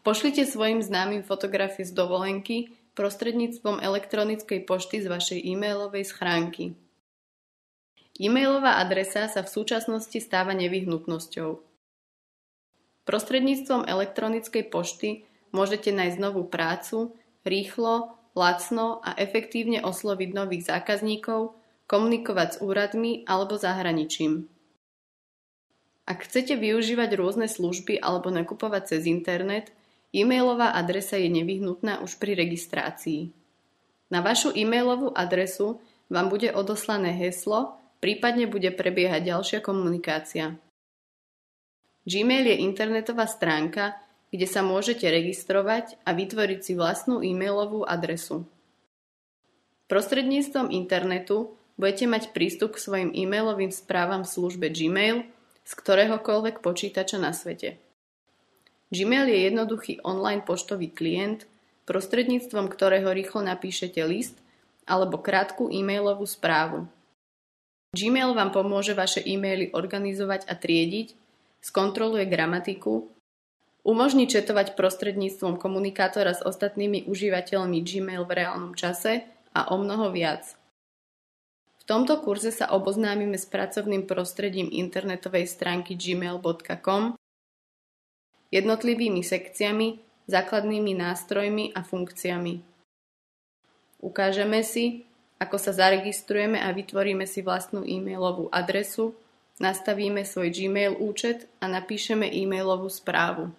Pošlite svojim známym fotografie z dovolenky prostredníctvom elektronickej pošty z vašej e-mailovej schránky. E-mailová adresa sa v súčasnosti stáva nevyhnutnosťou. Prostredníctvom elektronickej pošty môžete nájsť novú prácu, rýchlo, lacno a efektívne osloviť nových zákazníkov, komunikovať s úradmi alebo zahraničím. Ak chcete využívať rôzne služby alebo nakupovať cez internet, e-mailová adresa je nevyhnutná už pri registrácii. Na vašu e-mailovú adresu vám bude odoslané heslo, prípadne bude prebiehať ďalšia komunikácia. Gmail je internetová stránka, kde sa môžete registrovať a vytvoriť si vlastnú e-mailovú adresu. Prostredníctvom internetu budete mať prístup k svojim e-mailovým správam v službe Gmail z ktoréhokoľvek počítača na svete. Gmail je jednoduchý online poštový klient, prostredníctvom ktorého rýchlo napíšete list alebo krátku e-mailovú správu. Gmail vám pomôže vaše e-maily organizovať a triediť, skontroluje gramatiku, umožní četovať prostredníctvom komunikátora s ostatnými užívateľmi Gmail v reálnom čase a o mnoho viac. V tomto kurze sa oboznámime s pracovným prostredím internetovej stránky gmail.com, jednotlivými sekciami, základnými nástrojmi a funkciami. Ukážeme si, ako sa zaregistrujeme a vytvoríme si vlastnú e-mailovú adresu, nastavíme svoj Gmail účet a napíšeme e-mailovú správu.